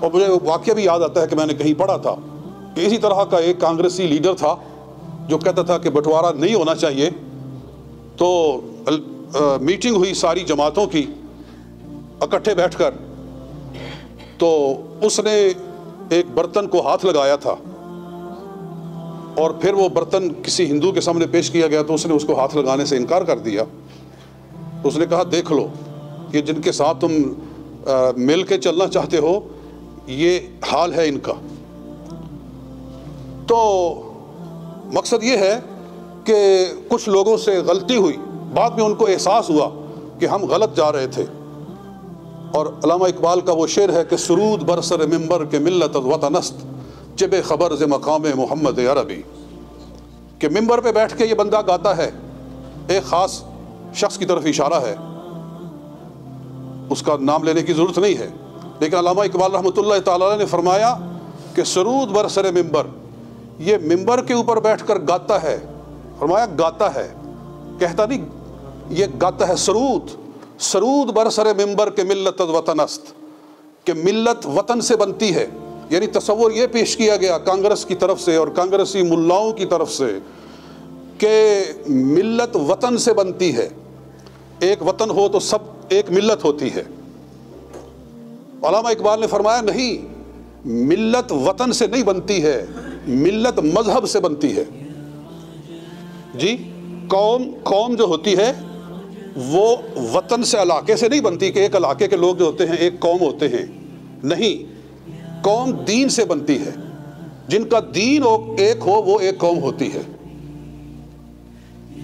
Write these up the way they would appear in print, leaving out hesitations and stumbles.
اور مجھے واقعہ بھی یاد آتا ہے کہ میں نے کہیں پڑھا تھا کہ اسی طرح کا ایک کانگریسی لیڈر تھا جو کہتا تھا کہ بٹوارا نہیں ہونا چاہیے. تو میٹنگ ہوئی ساری جماعتوں کی اکٹھے بیٹھ کر, تو اس نے ایک برتن کو ہاتھ لگایا تھا اور پھر وہ برتن کسی ہندو کے سامنے پیش کیا گیا تو اس نے اس کو ہاتھ لگانے سے انکار کر دیا. تو اس نے کہا دیکھ لو کہ جن کے ساتھ تم مل کے چلنا چاہتے ہو یہ حال ہے ان کا. تو مقصد یہ ہے کہ کچھ لوگوں سے غلطی ہوئی, بعد میں ان کو احساس ہوا کہ ہم غلط جا رہے تھے. اور علامہ اقبال کا وہ شعر ہے کہ سرود برسر ممبر کے ملت وطن است چب خبر ز مقام محمد عربی, کہ ممبر پہ بیٹھ کے یہ بندہ گاتا ہے, ایک خاص شخص کی طرف اشارہ ہے, اس کا نام لینے کی ضرورت نہیں ہے, لیکن علامہ اقبال رحمۃ اللہ تعالی نے فرمایا کہ سرود برسر ممبر, یہ ممبر کے اوپر بیٹھ کر گاتا ہے. فرمایا گاتا ہے, کہتا نہیں, یہ گاتا ہے. سرود برسر ممبر کے ملت وطن است, کہ ملت وطن سے بنتی ہے. یعنی تصور یہ پیش کیا گیا کانگریس کی طرف سے اور کانگریسی ملاؤں کی طرف سے کہ ملت وطن سے بنتی ہے. ایک وطن ہو تو سب ایک ملت ہوتی ہے. علامہ اقبال نے فرمایا نہیں, ملت وطن سے نہیں بنتی ہے, ملت مذہب سے بنتی ہے. جی, قوم جو ہوتی ہے وہ وطن سے, علاقے سے نہیں بنتی کہ ایک علاقے کے لوگ جو ہوتے ہیں ایک قوم ہوتے ہیں. نہیں, قوم دین سے بنتی ہے. جن کا دین ایک ہو وہ ایک قوم ہوتی ہے.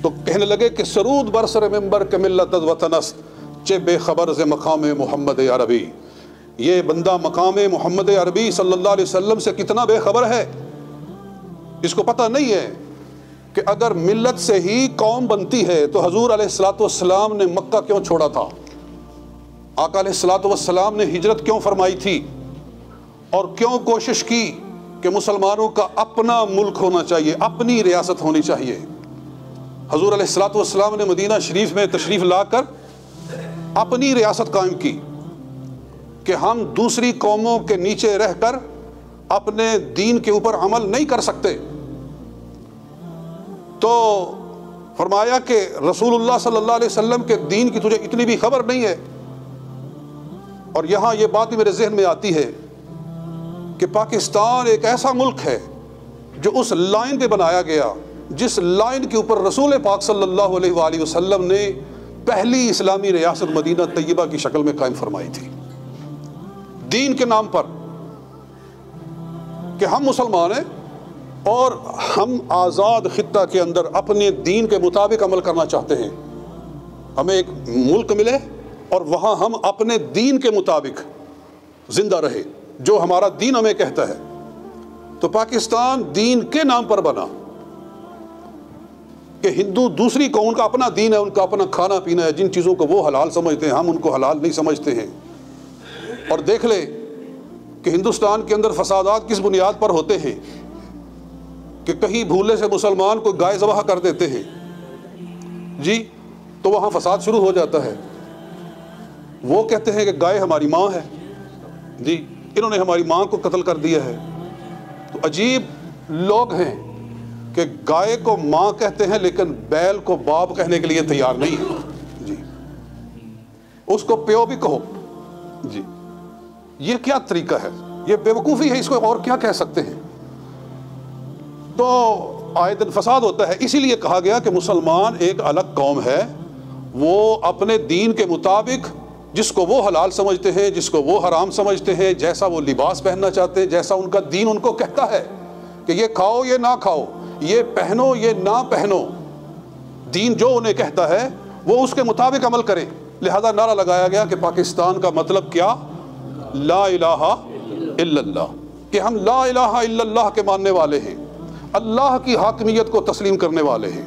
تو کہنے لگے کہ سرود برسر ممبر کے ملت وطن است چے بے خبر ز مقام محمد عربی. یہ بندہ مقام محمد عربی صلی اللہ علیہ وسلم سے کتنا بے خبر ہے, اس کو پتہ نہیں ہے کہ اگر ملت سے ہی قوم بنتی ہے تو حضور علیہ الصلوۃ والسلام نے مکہ کیوں چھوڑا تھا, آقا علیہ الصلوۃ والسلام نے ہجرت کیوں فرمائی تھی, اور کیوں کوشش کی کہ مسلمانوں کا اپنا ملک ہونا چاہیے, اپنی ریاست ہونی چاہیے. حضور علیہ الصلوۃ والسلام نے مدینہ شریف میں تشریف لا کر اپنی ریاست قائم کی کہ ہم دوسری قوموں کے نیچے رہ کر اپنے دین کے اوپر عمل نہیں کر سکتے. تو فرمایا کہ رسول اللہ صلی اللہ علیہ وسلم کے دین کی تجھے اتنی بھی خبر نہیں ہے. اور یہاں یہ بات بھی میرے ذہن میں آتی ہے کہ پاکستان ایک ایسا ملک ہے جو اس لائن پہ بنایا گیا جس لائن کے اوپر رسول پاک صلی اللہ علیہ وآلہ وسلم نے پہلی اسلامی ریاست مدینہ طیبہ کی شکل میں قائم فرمائی تھی, دین کے نام پر کہ ہم مسلمان ہیں اور ہم آزاد خطہ کے اندر اپنے دین کے مطابق عمل کرنا چاہتے ہیں. ہمیں ایک ملک ملے اور وہاں ہم اپنے دین کے مطابق زندہ رہے, جو ہمارا دین ہمیں کہتا ہے. تو پاکستان دین کے نام پر بنا کہ ہندو دوسری قوم, ان کا اپنا دین ہے, ان کا اپنا کھانا پینا ہے, جن چیزوں کو وہ حلال سمجھتے ہیں ہم ان کو حلال نہیں سمجھتے ہیں. اور دیکھ لے کہ ہندوستان کے اندر فسادات کس بنیاد پر ہوتے ہیں کہ کہیں بھولے سے مسلمان کو گائے ذبح کر دیتے ہیں جی, تو وہاں فساد شروع ہو جاتا ہے. وہ کہتے ہیں کہ گائے ہماری ماں ہے جی, انہوں نے ہماری ماں کو قتل کر دیا ہے. تو عجیب لوگ ہیں کہ گائے کو ماں کہتے ہیں لیکن بیل کو باپ کہنے کے لیے تیار نہیں ہے جی, اس کو پیو بھی کہو جی. یہ کیا طریقہ ہے, یہ بے وقوفی ہے, اس کو اور کیا کہہ سکتے ہیں. تو آئے دن فساد ہوتا ہے. اسی لیے کہا گیا کہ مسلمان ایک الگ قوم ہے, وہ اپنے دین کے مطابق جس کو وہ حلال سمجھتے ہیں, جس کو وہ حرام سمجھتے ہیں, جیسا وہ لباس پہننا چاہتے ہیں, جیسا ان کا دین ان کو کہتا ہے کہ یہ کھاؤ یہ نہ کھاؤ, یہ پہنو یہ نہ پہنو, دین جو انہیں کہتا ہے وہ اس کے مطابق عمل کریں. لہذا نعرہ لگایا گیا کہ پاکستان کا مطلب کیا, لا الہ الا اللہ, کہ ہم لا الہ الا اللہ کے ماننے والے ہیں, اللہ کی حاکمیت کو تسلیم کرنے والے ہیں,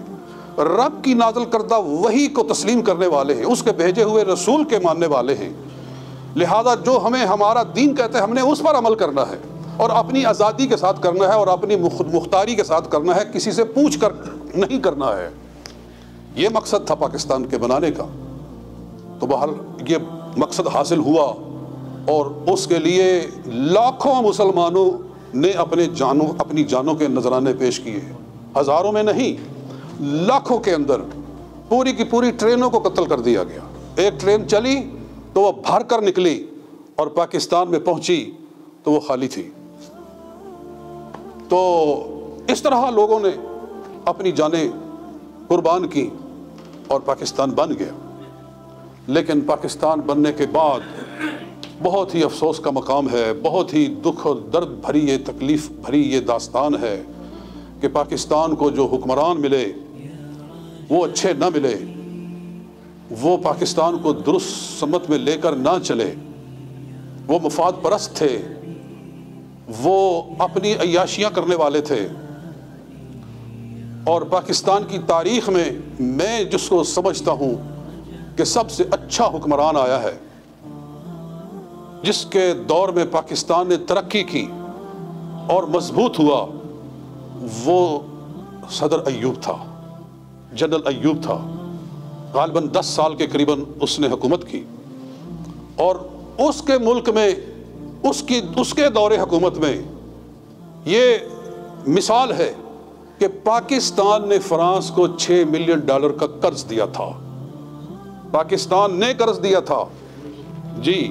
رب کی نازل کردہ وحی کو تسلیم کرنے والے ہیں, اس کے بھیجے ہوئے رسول کے ماننے والے ہیں. لہذا جو ہمیں ہمارا دین کہتا ہے ہم نے اس پر عمل کرنا ہے, اور اپنی آزادی کے ساتھ کرنا ہے, اور اپنی مختاری کے ساتھ کرنا ہے, کسی سے پوچھ کر نہیں کرنا ہے. یہ مقصد تھا پاکستان کے بنانے کا. تو بہرحال یہ مقصد حاصل ہوا اور اس کے لیے لاکھوں مسلمانوں نے اپنی جانوں کے نذرانے پیش کیے، ہزاروں میں نہیں، لاکھوں کے اندر پوری کی پوری ٹرینوں کو قتل کر دیا گیا۔ ایک ٹرین چلی تو وہ بھر کر نکلی اور پاکستان میں پہنچی تو وہ خالی تھی۔ تو اس طرح لوگوں نے اپنی جانیں قربان کی اور پاکستان بن گیا۔ لیکن پاکستان بننے کے بعد بہت ہی افسوس کا مقام ہے، بہت ہی دکھ اور درد بھری یہ تکلیف بھری یہ داستان ہے کہ پاکستان کو جو حکمران ملے وہ اچھے نہ ملے، وہ پاکستان کو درست سمت میں لے کر نہ چلے، وہ مفاد پرست تھے، وہ اپنی عیاشیاں کرنے والے تھے۔ اور پاکستان کی تاریخ میں جس کو سمجھتا ہوں کہ سب سے اچھا حکمران آیا ہے، جس کے دور میں پاکستان نے ترقی کی اور مضبوط ہوا، وہ صدر ایوب تھا، جنرل ایوب تھا۔ غالباً 10 سال کے قریباً اس نے حکومت کی، اور اس کے ملک میں اس کے دور حکومت میں یہ مثال ہے کہ پاکستان نے فرانس کو $6 ملین کا قرض دیا تھا۔ پاکستان نے قرض دیا تھا جی۔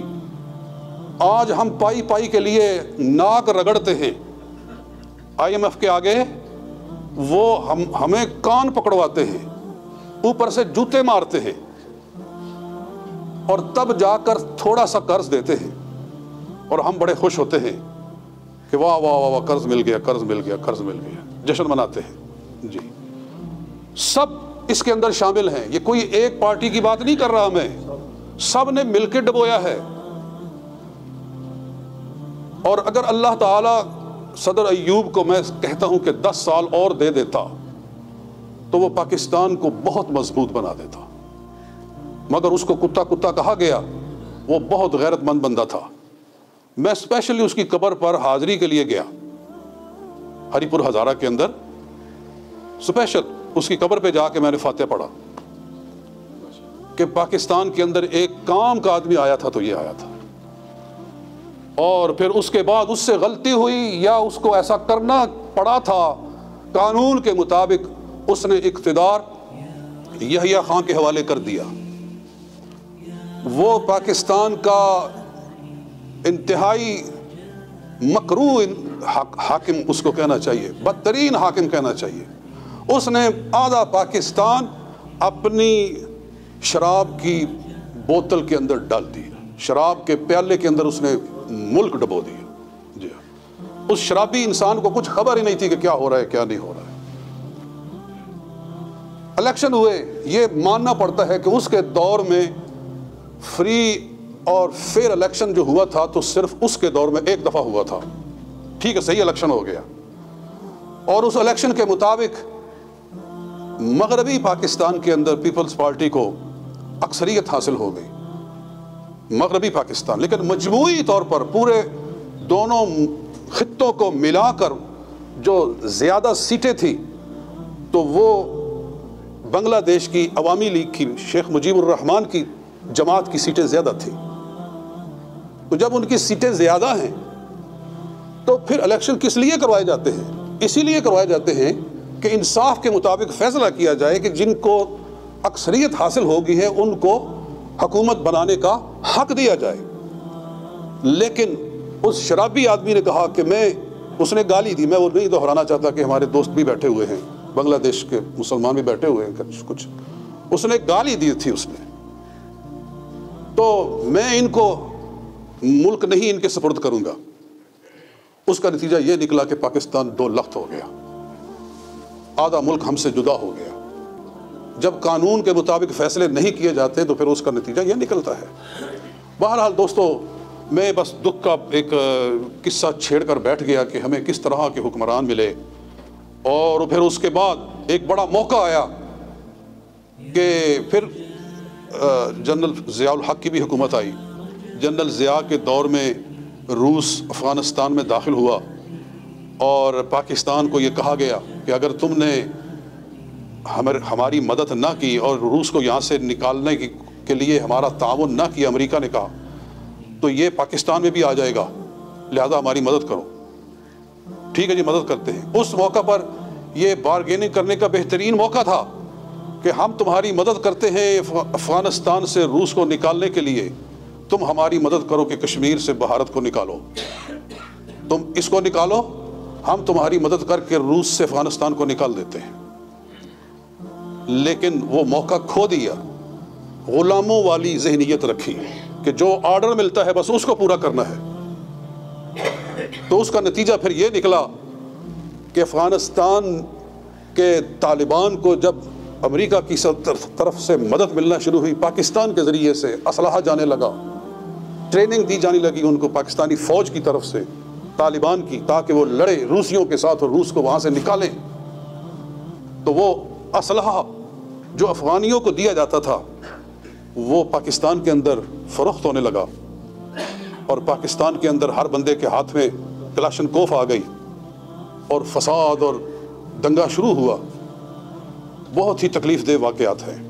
آج ہم پائی پائی کے لیے ناک رگڑتے ہیں IMF کے آگے، وہ ہمیں کان پکڑواتے ہیں، اوپر سے جوتے مارتے ہیں، اور تب جا کر تھوڑا سا قرض دیتے ہیں اور ہم بڑے خوش ہوتے ہیں کہ واہ واہ واہ واہ، قرض مل گیا، قرض مل گیا، قرض مل گیا، جشن مناتے ہیں جی۔ سب اس کے اندر شامل ہیں، یہ کوئی ایک پارٹی کی بات نہیں کر رہا، میں سب نے مل کے ڈبویا ہے۔ اور اگر اللہ تعالیٰ صدر ایوب کو میں کہتا ہوں کہ 10 سال اور دے دیتا تو وہ پاکستان کو بہت مضبوط بنا دیتا، مگر اس کو کتا کتا کہا گیا، وہ بہت غیرت مند بندہ تھا۔ میں اسپیشلی اس کی قبر پر حاضری کے لیے گیا، ہری پور ہزارہ کے اندر، اسپیشل اس کی قبر پہ جا کے میں نے فاتحہ پڑھا کہ پاکستان کے اندر ایک کام کا آدمی آیا تھا تو یہ آیا تھا، اور پھر اس کے بعد اس سے غلطی ہوئی یا اس کو ایسا کرنا پڑا تھا، قانون کے مطابق اس نے اقتدار یحییٰ خان کے حوالے کر دیا۔ وہ پاکستان کا انتہائی مکروہ حاکم اس کو کہنا چاہیے، بدترین حاکم کہنا چاہیے۔ اس نے آدھا پاکستان اپنی شراب کی بوتل کے اندر ڈال دی، شراب کے پیالے کے اندر اس نے ملک ڈبو دیا جی۔ اس شرابی انسان کو کچھ خبر ہی نہیں تھی کہ کیا ہو رہا ہے کیا نہیں ہو رہا ہے۔ الیکشن ہوئے، یہ ماننا پڑتا ہے کہ اس کے دور میں فری اور فیئر الیکشن جو ہوا تھا تو صرف اس کے دور میں ایک دفعہ ہوا تھا، ٹھیک ہے، صحیح الیکشن ہو گیا، اور اس الیکشن کے مطابق مغربی پاکستان کے اندر پیپلز پارٹی کو اکثریت حاصل ہو گئی، مغربی پاکستان۔ لیکن مجموعی طور پر پورے دونوں خطوں کو ملا کر جو زیادہ سیٹیں تھیں تو وہ بنگلہ دیش کی عوامی لیگ کی شیخ مجیب الرحمان کی جماعت کی سیٹیں زیادہ تھیں۔ تو جب ان کی سیٹیں زیادہ ہیں تو پھر الیکشن کس لیے کروائے جاتے ہیں؟ اسی لیے کروائے جاتے ہیں کہ انصاف کے مطابق فیصلہ کیا جائے کہ جن کو اکثریت حاصل ہوگی ہے ان کو حکومت بنانے کا حق دیا جائے۔ لیکن اس شرابی آدمی نے کہا کہ اس نے گالی دی، میں وہ نہیں دہرانا چاہتا کہ ہمارے دوست بھی بیٹھے ہوئے ہیں، بنگلہ دیش کے مسلمان بھی بیٹھے ہوئے ہیں کچھ، اس نے گالی دی تھی اس نے، تو میں ان کو ملک نہیں ان کے سپرد کروں گا۔ اس کا نتیجہ یہ نکلا کہ پاکستان 2 لخت ہو گیا، آدھا ملک ہم سے جدا ہو گیا۔ جب قانون کے مطابق فیصلے نہیں کیے جاتے تو پھر اس کا نتیجہ یہ نکلتا ہے۔ بہرحال دوستو، میں بس دکھ کا ایک قصہ چھیڑ کر بیٹھ گیا کہ ہمیں کس طرح کے حکمران ملے، اور پھر اس کے بعد ایک بڑا موقع آیا کہ پھر جنرل ضیاء الحق کی بھی حکومت آئی۔ جنرل ضیاء کے دور میں روس افغانستان میں داخل ہوا اور پاکستان کو یہ کہا گیا کہ اگر تم نے ہماری مدد نہ کی اور روس کو یہاں سے نکالنے کے لیے ہمارا تعاون نہ کیا، امریکہ نے کہا، تو یہ پاکستان میں بھی آ جائے گا، لہذا ہماری مدد کرو۔ ٹھیک ہے جی، مدد کرتے ہیں۔ اس موقع پر یہ بارگیننگ کرنے کا بہترین موقع تھا کہ ہم تمہاری مدد کرتے ہیں افغانستان سے روس کو نکالنے کے لیے، تم ہماری مدد کرو کہ کشمیر سے بھارت کو نکالو، تم اس کو نکالو، ہم تمہاری مدد کر کے روس سے افغانستان کو نکال دیتے ہیں۔ لیکن وہ موقع کھو دیا، غلاموں والی ذہنیت رکھی کہ جو آرڈر ملتا ہے بس اس کو پورا کرنا ہے۔ تو اس کا نتیجہ پھر یہ نکلا کہ افغانستان کے طالبان کو جب امریکہ کی طرف سے مدد ملنا شروع ہوئی، پاکستان کے ذریعے سے اسلحہ جانے لگا، ٹریننگ دی جانے لگی ان کو پاکستانی فوج کی طرف سے طالبان کی، تاکہ وہ لڑے روسیوں کے ساتھ اور روس کو وہاں سے نکالیں، تو وہ اسلحہ جو افغانیوں کو دیا جاتا تھا وہ پاکستان کے اندر فروخت ہونے لگا، اور پاکستان کے اندر ہر بندے کے ہاتھ میں کلاشنکوف آ گئی اور فساد اور دنگا شروع ہوا۔ بہت ہی تکلیف دہ واقعات ہیں۔